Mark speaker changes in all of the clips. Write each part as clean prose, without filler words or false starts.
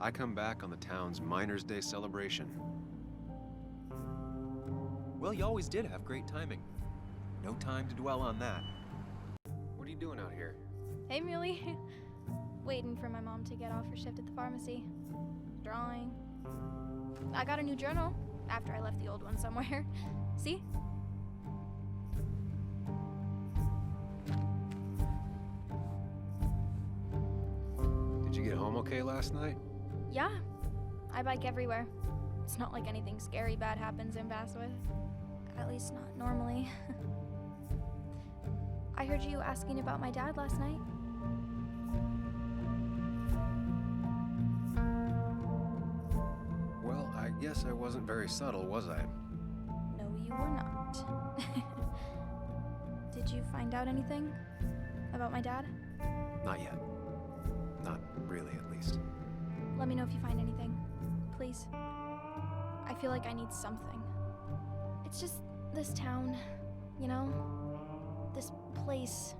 Speaker 1: I come back on the town's Miners' Day celebration. Well, you always did have great timing. No time to dwell on that. What are you doing out here?
Speaker 2: Hey, Muley. Waiting for my mom to get off her shift at the pharmacy. Drawing. I got a new journal after I left the old one somewhere. See?
Speaker 1: Did you get home okay last night?
Speaker 2: Yeah. I bike everywhere. It's not like anything scary bad happens in Basswood. At least not normally. I heard you asking about my dad last night.
Speaker 1: Well, I guess I wasn't very subtle, was I?
Speaker 2: No, you were not. Did you find out anything about my dad?
Speaker 1: Not yet. Not really, at least.
Speaker 2: Let me know if you find anything, please. I feel like I need something. It's just this town, you know? This place.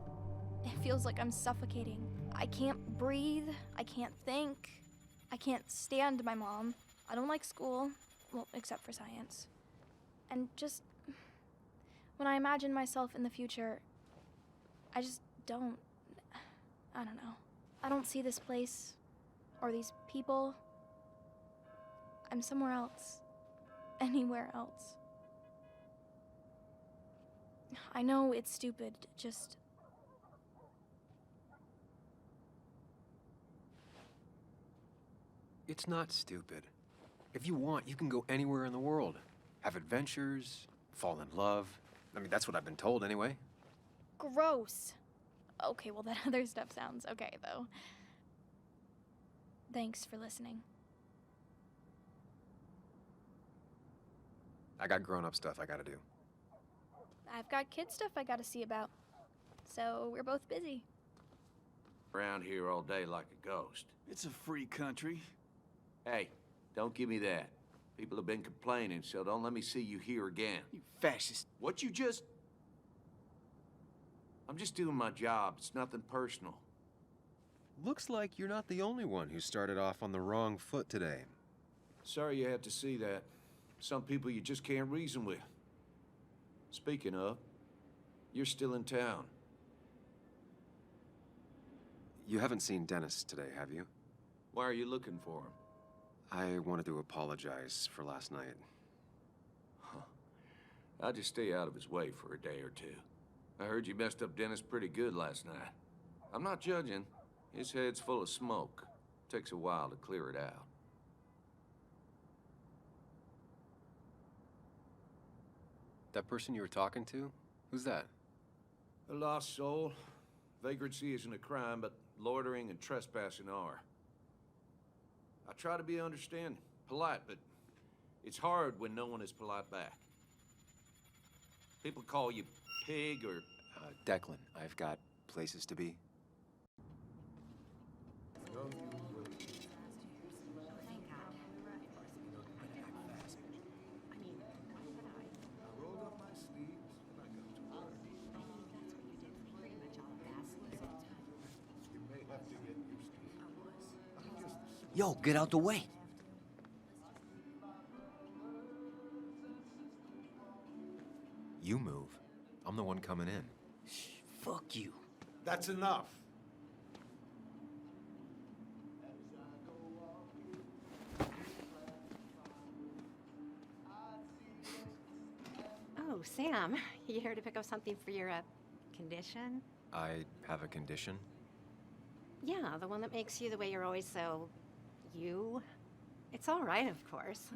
Speaker 2: It feels like I'm suffocating. I can't breathe. I can't think. I can't stand my mom. I don't like school. Well, except for science. And just when I imagine myself in the future, I just don't. I don't know. I don't see this place or these people. I'm somewhere else. Anywhere else. I know it's stupid, just...
Speaker 1: It's not stupid. If you want, you can go anywhere in the world. Have adventures, fall in love. I mean, that's what I've been told anyway.
Speaker 2: Gross. Okay, well, that other stuff sounds okay, though. Thanks for listening.
Speaker 1: I got grown-up stuff I gotta do.
Speaker 2: I've got kid stuff I gotta see about. So we're both busy.
Speaker 3: Around here all day like a ghost.
Speaker 4: It's a free country.
Speaker 3: Hey, don't give me that. People have been complaining, so don't let me see you here again.
Speaker 4: You fascist.
Speaker 3: What you just... I'm just doing my job. It's nothing personal.
Speaker 1: Looks like you're not the only one who started off on the wrong foot today.
Speaker 3: Sorry you had to see that. Some people you just can't reason with. Speaking of, you're still in town.
Speaker 1: You haven't seen Dennis today, have you?
Speaker 3: Why are you looking for him?
Speaker 1: I wanted to apologize for last night.
Speaker 3: Huh. I'd just stay out of his way for a day or two. I heard you messed up Dennis pretty good last night. I'm not judging. His head's full of smoke. Takes a while to clear it out.
Speaker 1: That person you were talking to? Who's that?
Speaker 3: A lost soul. Vagrancy isn't a crime, but loitering and trespassing are. I try to be understanding, polite, but it's hard when no one is polite back. People call you pig or...
Speaker 1: Declan, I've got places to be.
Speaker 5: Yo, get out the way.
Speaker 1: You move. I'm the one coming in.
Speaker 5: Shh, fuck you.
Speaker 3: That's enough.
Speaker 6: Oh, Sam, you here to pick up something for your, condition?
Speaker 1: I have a condition.
Speaker 6: Yeah, the one that makes you the way you're always so... you? It's all right, of course.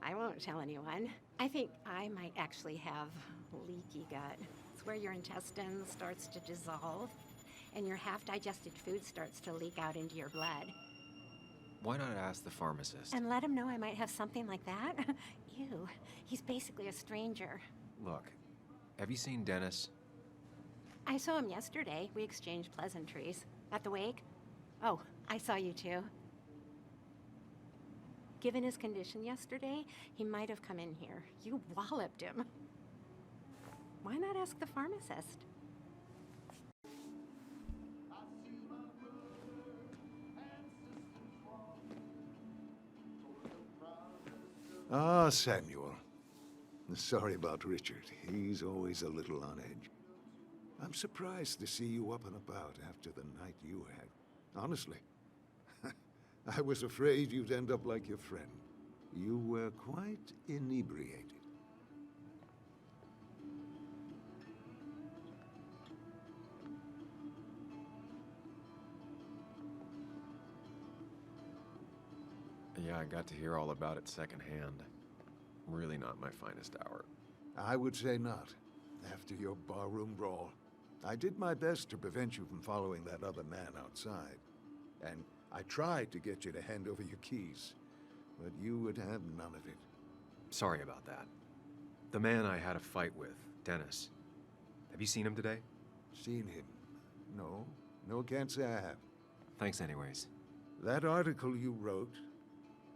Speaker 6: I won't tell anyone. I think I might actually have leaky gut. It's where your intestine starts to dissolve, and your half-digested food starts to leak out into your blood.
Speaker 1: Why not ask the pharmacist?
Speaker 6: And let him know I might have something like that? Ew, he's basically a stranger.
Speaker 1: Look, have you seen Dennis?
Speaker 6: I saw him yesterday. We exchanged pleasantries. At the wake? Oh, I saw you too. Given his condition yesterday, he might have come in here. You walloped him. Why not ask the pharmacist?
Speaker 7: Ah, Samuel. Sorry about Richard. He's always a little on edge. I'm surprised to see you up and about after the night you had. Honestly. I was afraid you'd end up like your friend. You were quite inebriated.
Speaker 1: Yeah, I got to hear all about it secondhand. Really not my finest hour.
Speaker 7: I would say not. After your barroom brawl, I did my best to prevent you from following that other man outside. And I tried to get you to hand over your keys, but you would have none of it.
Speaker 1: Sorry about that. The man I had a fight with, Dennis. Have you seen him today?
Speaker 7: Seen him? No. No, can't say I have.
Speaker 1: Thanks anyways.
Speaker 7: That article you wrote,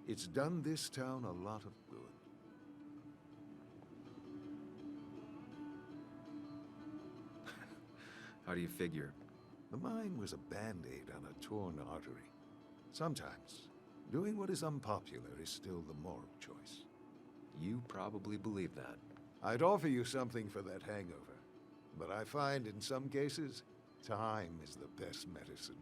Speaker 7: it's done this town a lot of good.
Speaker 1: How do you figure?
Speaker 7: Mine was a band-aid on a torn artery. Sometimes, doing what is unpopular is still the moral choice.
Speaker 1: You probably believe that.
Speaker 7: I'd offer you something for that hangover, but I find in some cases, time is the best medicine.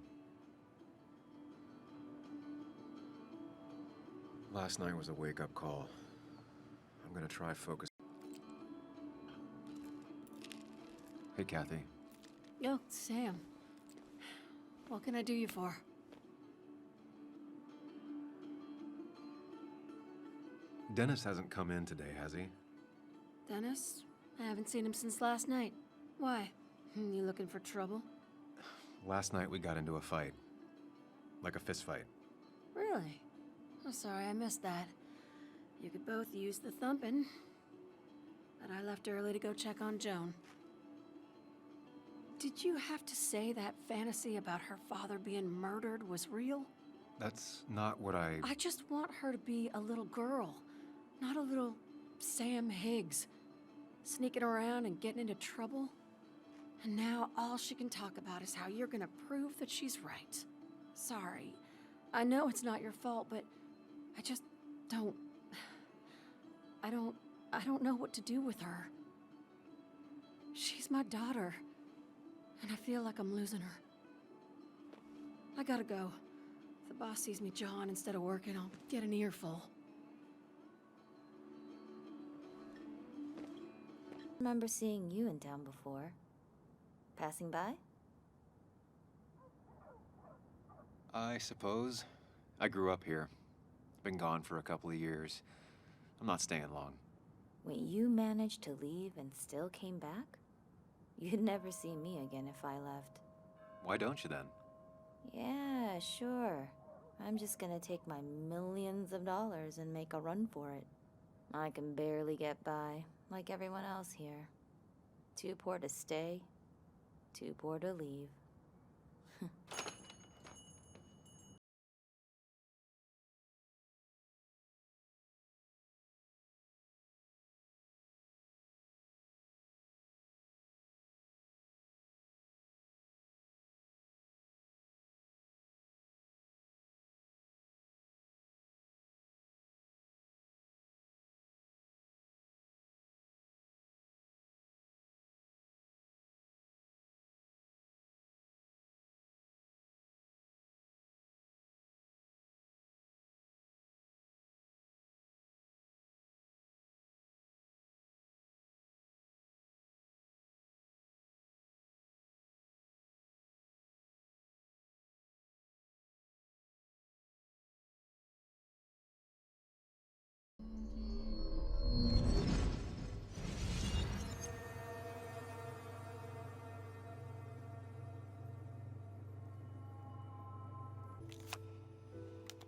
Speaker 1: Last night was a wake-up call. I'm gonna try focus. Hey, Kathy.
Speaker 6: Oh, Sam. What can I do you for?
Speaker 1: Dennis hasn't come in today, has he?
Speaker 6: Dennis? I haven't seen him since last night. Why? You looking for trouble?
Speaker 1: Last night we got into a fight. Like a fist fight.
Speaker 6: Really? Oh, sorry, I missed that. You could both use the thumping. But I left early to go check on Joan. Did you have to say that fantasy about her father being murdered was real?
Speaker 1: That's not what I
Speaker 6: just want her to be a little girl, not a little Sam Higgs, sneaking around and getting into trouble. And now all she can talk about is how you're gonna prove that she's right. Sorry, I know it's not your fault, but I just don't... I don't know what to do with her. She's my daughter. And I feel like I'm losing her. I gotta go. If the boss sees me jawing instead of working, I'll get an earful.
Speaker 8: Remember seeing you in town before. Passing by?
Speaker 1: I suppose. I grew up here. Been gone for a couple of years. I'm not staying long.
Speaker 8: Wait, you managed to leave and still came back? You'd never see me again if I left.
Speaker 1: Why don't you then?
Speaker 8: Yeah, sure. I'm just gonna take my millions of dollars and make a run for it. I can barely get by, like everyone else here. Too poor to stay, too poor to leave.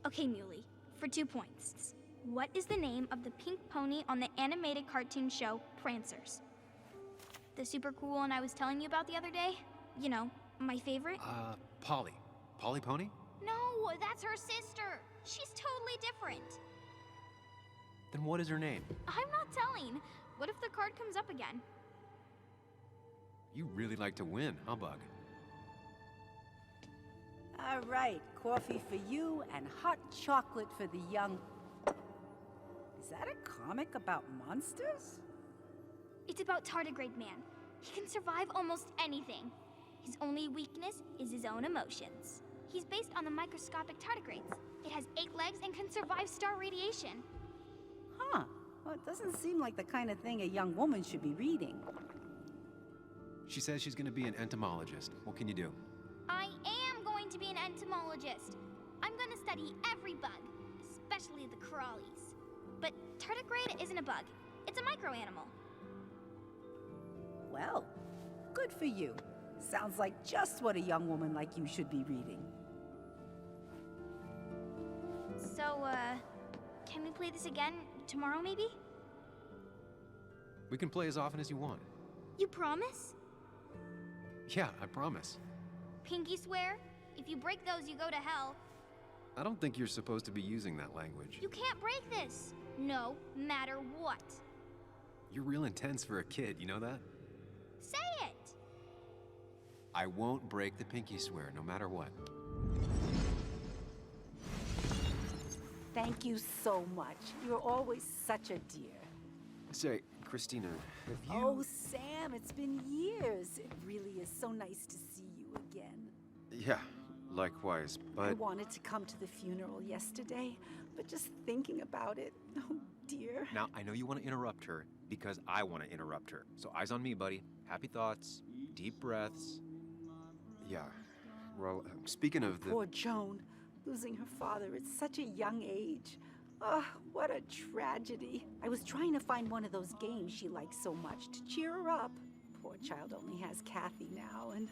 Speaker 2: Okay, Muley, for 2 points. What is the name of the pink pony on the animated cartoon show, Prancers? The super cool one I was telling you about the other day? You know, my favorite?
Speaker 1: Polly. Polly Pony?
Speaker 2: No, that's her sister. She's totally different.
Speaker 1: Then what is her name?
Speaker 2: I'm not telling. What if the card comes up again?
Speaker 1: You really like to win, huh, Bug?
Speaker 9: All right, coffee for you and hot chocolate for the young... Is that a comic about monsters?
Speaker 2: It's about tardigrade man. He can survive almost anything. His only weakness is his own emotions. He's based on the microscopic tardigrades. It has 8 legs and can survive star radiation.
Speaker 9: Huh. Well, it doesn't seem like the kind of thing a young woman should be reading.
Speaker 1: She says she's gonna be an entomologist. What can you do?
Speaker 2: I am going to be an entomologist. I'm going to study every bug, especially the crawlies. But tardigrade isn't a bug. It's a microanimal.
Speaker 9: Well, good for you. Sounds like just what a young woman like you should be reading.
Speaker 2: So, can we play this again tomorrow, maybe?
Speaker 1: We can play as often as you want.
Speaker 2: You promise?
Speaker 1: Yeah, I promise.
Speaker 2: Pinky swear? If you break those, you go to hell.
Speaker 1: I don't think you're supposed to be using that language.
Speaker 2: You can't break this. No matter what.
Speaker 1: You're real intense for a kid, you know that?
Speaker 2: Say it!
Speaker 1: I won't break the pinky swear, no matter what.
Speaker 9: Thank you so much. You're always such a dear.
Speaker 1: Say, Christina, have you...
Speaker 9: Oh, Sam, it's been years. It really is so nice to see you again.
Speaker 1: Yeah, likewise, but...
Speaker 9: I wanted to come to the funeral yesterday, but just thinking about it, oh dear.
Speaker 1: Now, I know you want to interrupt her because I want to interrupt her. So eyes on me, buddy. Happy thoughts, deep breaths. Yeah, well, speaking of the...
Speaker 9: Poor Joan, losing her father at such a young age. Oh, what a tragedy. I was trying to find one of those games she likes so much to cheer her up. Poor child only has Kathy now, and,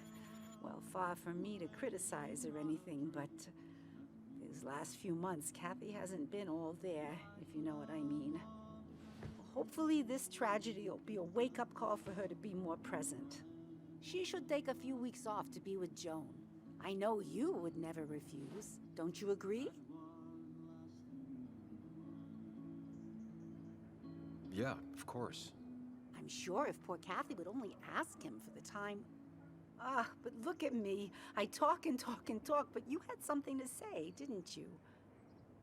Speaker 9: well, far from me to criticize or anything, but these last few months, Kathy hasn't been all there, if you know what I mean. Hopefully this tragedy will be a wake-up call for her to be more present. She should take a few weeks off to be with Joan. I know you would never refuse. Don't you agree?
Speaker 1: Yeah, of course.
Speaker 9: I'm sure if poor Kathy would only ask him for the time. But look at me. I talk and talk and talk, but you had something to say, didn't you?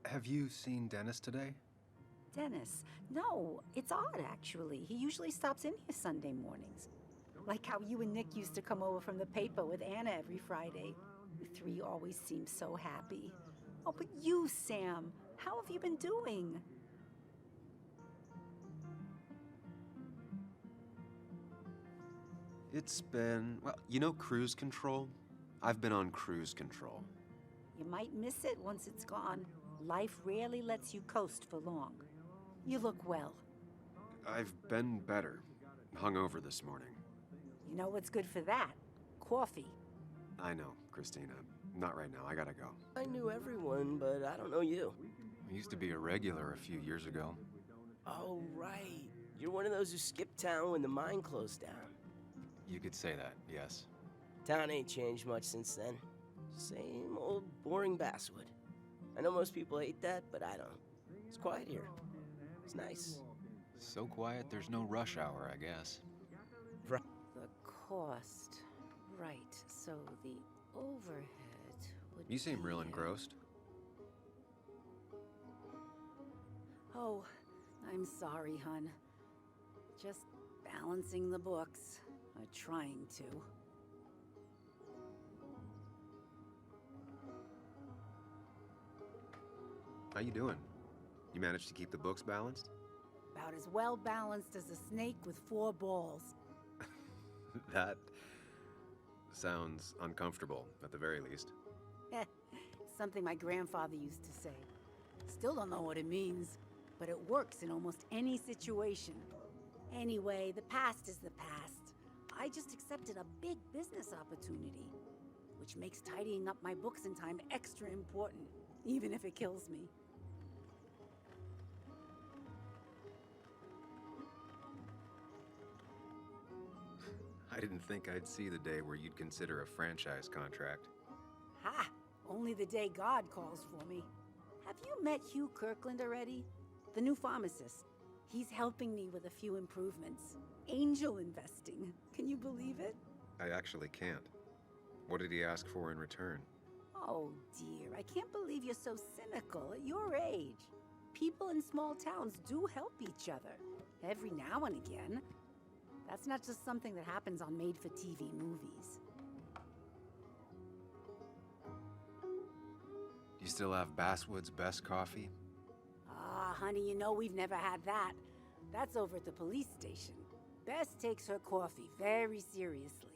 Speaker 1: Have you seen Dennis today?
Speaker 9: Dennis? No, it's odd, actually. He usually stops in here Sunday mornings. Like how you and Nick used to come over from the paper with Anna every Friday. The 3 always seem so happy. Oh, but you, Sam, how have you been doing?
Speaker 1: It's been, well, you know cruise control? I've been on cruise control.
Speaker 9: You might miss it once it's gone. Life rarely lets you coast for long. You look well.
Speaker 1: I've been better. Hungover this morning.
Speaker 9: You know what's good for that? Coffee.
Speaker 1: I know, Christina. Not right now. I gotta go.
Speaker 10: I knew everyone, but I don't know you.
Speaker 1: I used to be a regular a few years ago.
Speaker 10: Oh, right. You're one of those who skipped town when the mine closed down.
Speaker 1: You could say that, yes.
Speaker 10: Town ain't changed much since then. Same old boring basswood. I know most people hate that, but I don't. It's quiet here. It's nice.
Speaker 1: So quiet, there's no rush hour, I guess.
Speaker 10: Right.
Speaker 9: The cost. Right, so the overhead would
Speaker 1: You seem
Speaker 9: be...
Speaker 1: real engrossed.
Speaker 9: Oh, I'm sorry, hun. Just balancing the books. Trying to.
Speaker 1: How you doing? You managed to keep the books balanced?
Speaker 9: About as well balanced as a snake with 4 balls.
Speaker 1: That sounds uncomfortable, at the very least.
Speaker 9: Something my grandfather used to say. Still don't know what it means, but it works in almost any situation. Anyway, the past is the past. I just accepted a big business opportunity, which makes tidying up my books in time extra important, even if it kills me.
Speaker 1: I didn't think I'd see the day where you'd consider a franchise contract.
Speaker 9: Ha! Only the day God calls for me. Have you met Hugh Kirkland already? The new pharmacist. He's helping me with a few improvements. Angel investing. Can you believe it?
Speaker 1: I actually can't. What did he ask for in return?
Speaker 9: Oh dear, I can't believe you're so cynical at your age. People in small towns do help each other, every now and again. That's not just something that happens on made-for-TV movies.
Speaker 1: You still have Basswood's best coffee?
Speaker 9: Ah, honey, you know we've never had that. That's over at the police station. Bess takes her coffee very seriously.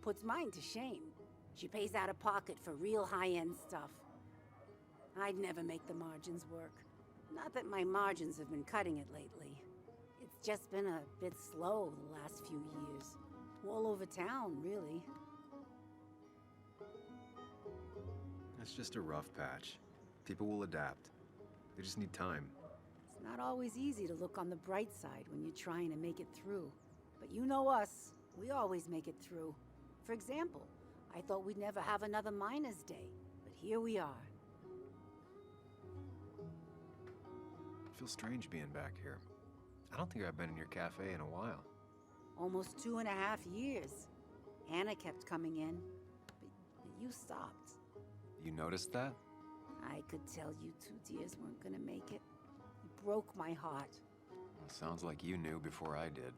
Speaker 9: Puts mine to shame. She pays out of pocket for real high-end stuff. I'd never make the margins work. Not that my margins have been cutting it lately. It's just been a bit slow the last few years. All over town, really.
Speaker 1: It's just a rough patch. People will adapt. They just need time.
Speaker 9: It's not always easy to look on the bright side when you're trying to make it through. But you know us, we always make it through. For example, I thought we'd never have another Miners' Day, but here we are.
Speaker 1: It feels strange being back here. I don't think I've been in your cafe in a while.
Speaker 9: Almost 2.5 years. Anna kept coming in, but you stopped.
Speaker 1: You noticed that?
Speaker 9: I could tell you two dears weren't gonna make it. It broke my heart.
Speaker 1: Well, sounds like you knew before I did.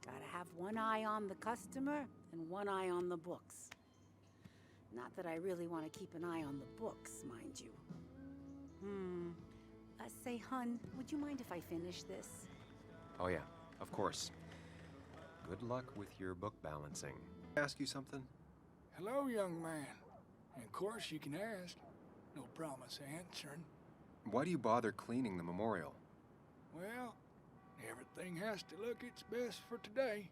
Speaker 9: Gotta have one eye on the customer and one eye on the books. Not that I really want to keep an eye on the books, mind you. Say, hun, would you mind if I finish this?
Speaker 1: Oh yeah, of course. Good luck with your book balancing. Can I ask you something?
Speaker 11: Hello, young man. And of course you can ask. No promise answering.
Speaker 1: Why do you bother cleaning the memorial?
Speaker 11: Well, everything has to look its best for today.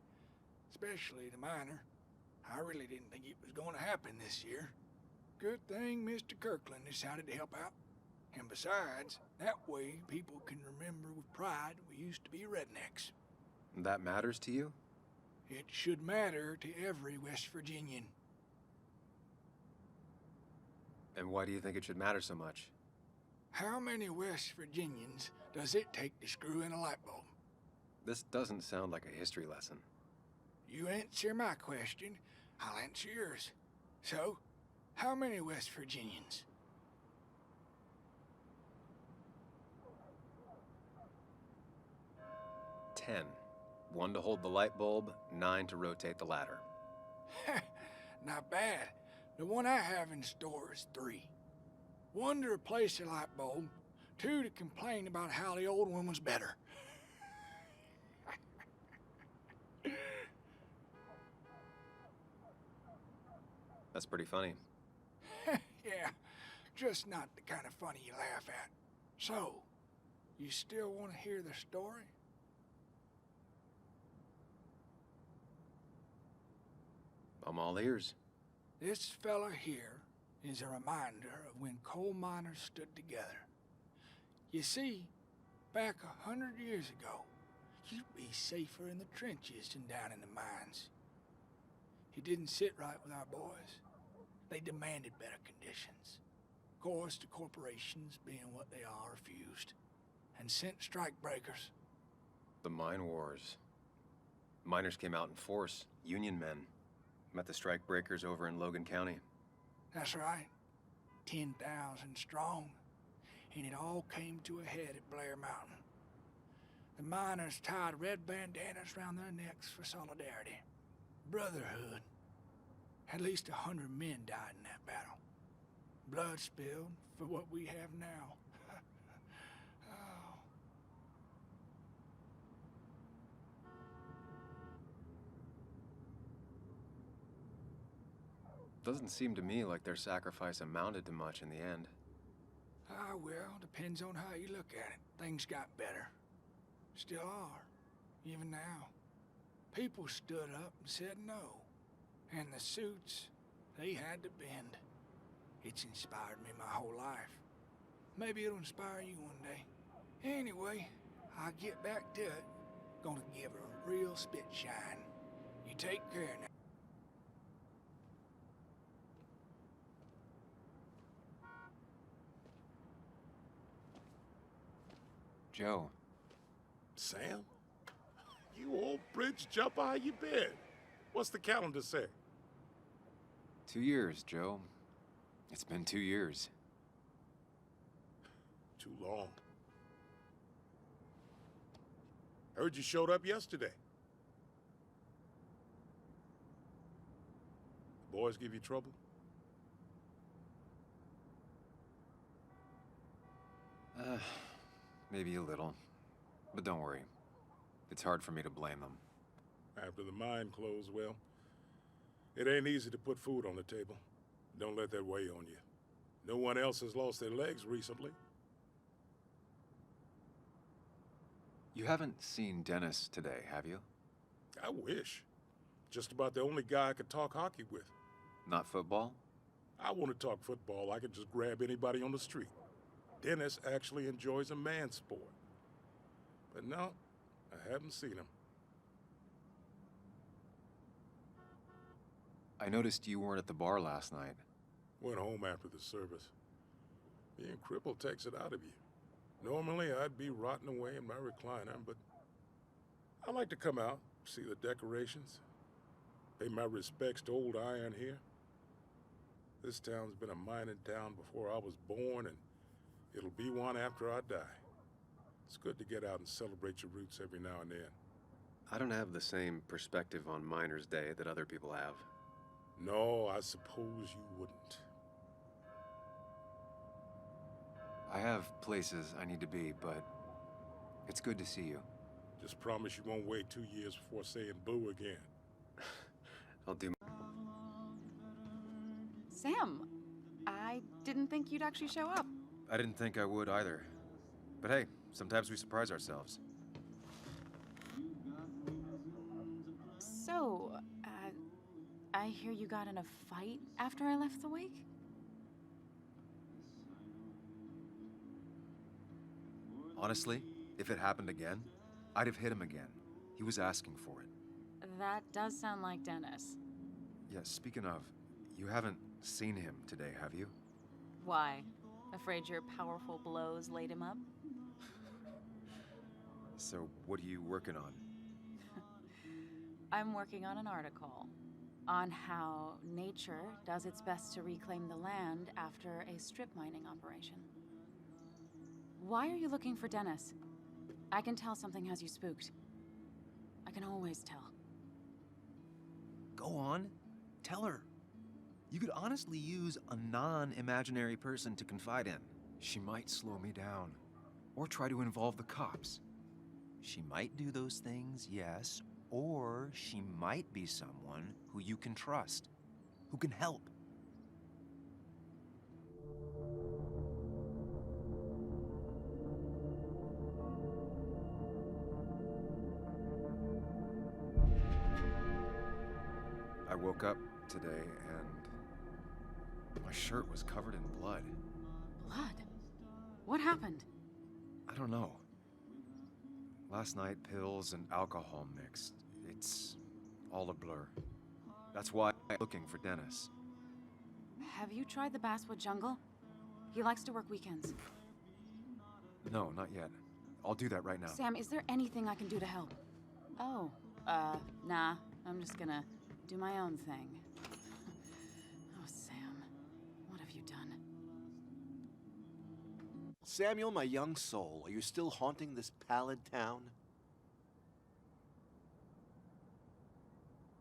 Speaker 11: Especially the miner. I really didn't think it was going to happen this year. Good thing Mr. Kirkland decided to help out. And besides, that way people can remember with pride we used to be rednecks.
Speaker 1: That matters to you?
Speaker 11: It should matter to every West Virginian.
Speaker 1: And why do you think it should matter so much?
Speaker 11: How many West Virginians does it take to screw in a light bulb?
Speaker 1: This doesn't sound like a history lesson.
Speaker 11: You answer my question, I'll answer yours. So, how many West Virginians?
Speaker 1: 10. 1 to hold the light bulb, 9 to rotate the ladder.
Speaker 11: Not bad. The one I have in store is 3. 1 to replace the light bulb, 2 to complain about how the old one was better.
Speaker 1: That's pretty funny.
Speaker 11: Yeah, just not the kind of funny you laugh at. So, you still want to hear the story?
Speaker 1: I'm all ears.
Speaker 11: This fella here is a reminder of when coal miners stood together. You see, back 100 years ago, you'd be safer in the trenches than down in the mines. It didn't sit right with our boys. They demanded better conditions. Of course, the corporations, being what they are, refused and sent strikebreakers.
Speaker 1: The mine wars. Miners came out in force, Union men. Met the strikebreakers over in Logan County.
Speaker 11: That's right. 10,000 strong. And it all came to a head at Blair Mountain. The miners tied red bandanas around their necks for solidarity. Brotherhood. At least 100 men died in that battle. Blood spilled for what we have now. Oh.
Speaker 1: Doesn't seem to me like their sacrifice amounted to much in the end.
Speaker 11: Ah, well, depends on how you look at it. Things got better. Still are. Even now. People stood up and said no. And the suits, they had to bend. It's inspired me my whole life. Maybe it'll inspire you one day. Anyway, I'll get back to it. Gonna give her a real spit shine. You take care now.
Speaker 1: Joe.
Speaker 12: Sam? You old bridge jumper, how you been? What's the calendar say?
Speaker 1: 2 years, Joe. It's been 2 years.
Speaker 12: Too long. Heard you showed up yesterday. The boys give you trouble?
Speaker 1: Maybe a little. But don't worry. It's hard for me to blame them.
Speaker 12: After the mine closed, well, it ain't easy to put food on the table. Don't let that weigh on you. No one else has lost their legs recently.
Speaker 1: You haven't seen Dennis today, have you?
Speaker 12: I wish. Just about the only guy I could talk hockey with.
Speaker 1: Not football?
Speaker 12: I want to talk football. I can just grab anybody on the street. Dennis actually enjoys a man's sport. But no, I haven't seen him.
Speaker 1: I noticed you weren't at the bar last night.
Speaker 12: Went home after the service. Being crippled takes it out of you. Normally, I'd be rotting away in my recliner, but I like to come out, see the decorations, pay my respects to old Iron here. This town's been a mining town before I was born, and it'll be one after I die. It's good to get out and celebrate your roots every now and then.
Speaker 1: I don't have the same perspective on Miners' Day that other people have.
Speaker 12: No, I suppose you wouldn't.
Speaker 1: I have places I need to be, but it's good to see you.
Speaker 12: Just promise you won't wait 2 years before saying boo again.
Speaker 1: I'll do.
Speaker 13: Sam, I didn't think you'd actually show up.
Speaker 1: I didn't think I would either. But hey, sometimes we surprise ourselves.
Speaker 13: So, I hear you got in a fight after I left the wake?
Speaker 1: Honestly, if it happened again, I'd have hit him again. He was asking for it.
Speaker 13: That does sound like Dennis.
Speaker 1: Yeah, speaking of, you haven't seen him today, have you?
Speaker 13: Why? Afraid your powerful blows laid him up?
Speaker 1: So, what are you working on?
Speaker 13: I'm working on an article on how nature does its best to reclaim the land after a strip mining operation. Why are you looking for Dennis? I can tell something has you spooked. I can always tell.
Speaker 1: Go on. Tell her. You could honestly use a non-imaginary person to confide in. She might slow me down, or try to involve the cops. She might do those things, yes, or she might be someone who you can trust, who can help. I woke up today and my shirt was covered in blood.
Speaker 13: Blood? What happened?
Speaker 1: I don't know. Last night, pills and alcohol mixed. It's all a blur. That's why I'm looking for Dennis.
Speaker 13: Have you tried the Basswood Jungle? He likes to work weekends.
Speaker 1: No, not yet. I'll do that right now.
Speaker 13: Sam, is there anything I can do to help? Oh, nah. I'm just gonna do my own thing. Oh, Sam, what have you done?
Speaker 14: Samuel, my young soul, are you still haunting this pallid town?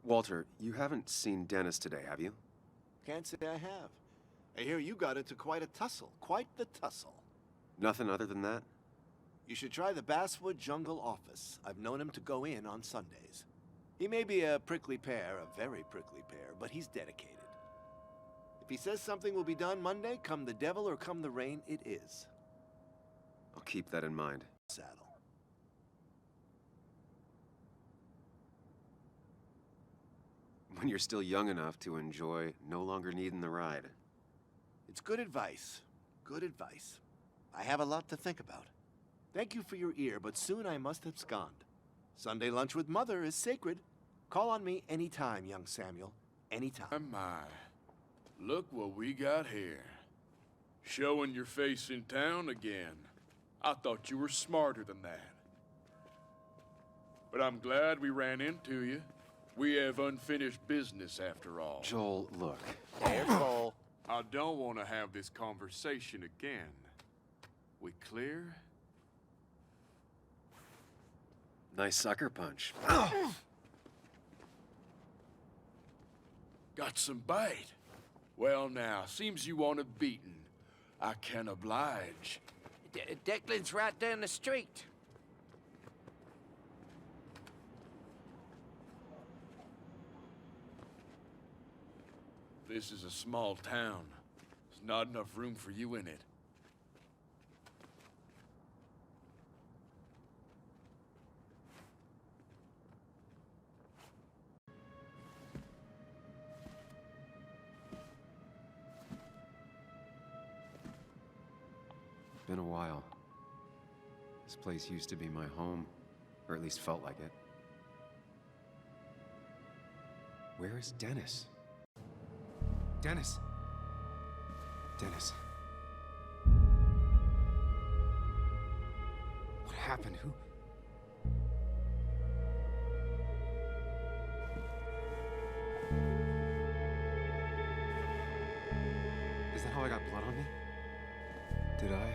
Speaker 1: Walter, you haven't seen Dennis today, have you?
Speaker 14: Can't say I have. I hear you got into quite a tussle. Quite the tussle.
Speaker 1: Nothing other than that?
Speaker 14: You should try the Basswood Jungle office. I've known him to go in on Sundays. He may be a prickly pear, a very prickly pear, but he's dedicated. If he says something will be done Monday, come the devil or come the rain, it is.
Speaker 1: I'll keep that in mind.
Speaker 14: Saddle.
Speaker 1: When you're still young enough to enjoy no longer needing the ride.
Speaker 14: It's good advice. Good advice. I have a lot to think about. Thank you for your ear, but soon I must abscond. Sunday lunch with Mother is sacred. Call on me anytime, young Samuel. Anytime.
Speaker 15: My. Look what we got here. Showing your face in town again. I thought you were smarter than that. But I'm glad we ran into you. We have unfinished business after all.
Speaker 1: Joel, look.
Speaker 14: Careful.
Speaker 15: I don't want to have this conversation again. We clear?
Speaker 1: Nice sucker punch.
Speaker 15: Got some bite. Well now, seems you want a beating. I can oblige.
Speaker 3: Declan's right down the street.
Speaker 15: This is a small town. There's not enough room for you in it.
Speaker 1: Been a while. This place used to be my home, or at least felt like it. Where is Dennis? Dennis! Dennis. What happened? Who? Is that how I got blood on me? Did I?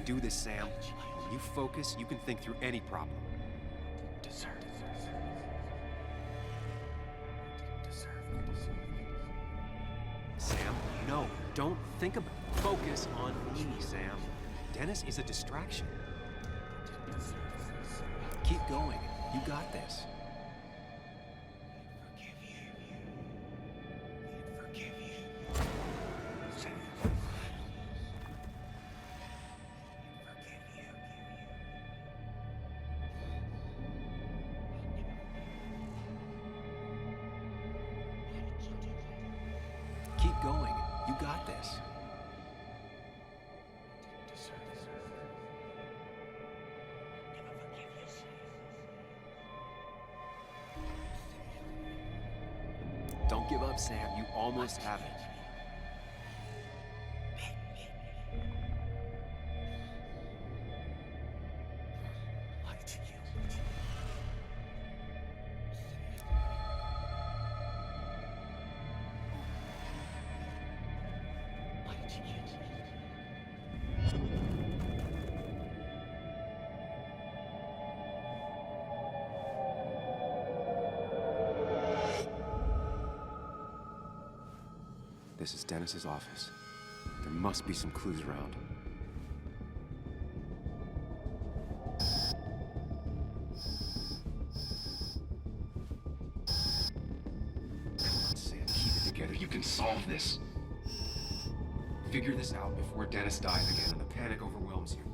Speaker 1: Do this, Sam. When you focus, you can think through any problem. Sam, no, don't think about it. Focus on me, Sam. Dennis is a distraction. Keep going. You got this. Keep going. You got this. Don't give up, Sam. You almost have it. This is Dennis's office. There must be some clues around. Come on, Sam, keep it together. You can solve this. Figure this out before Dennis dies again and the panic overwhelms you.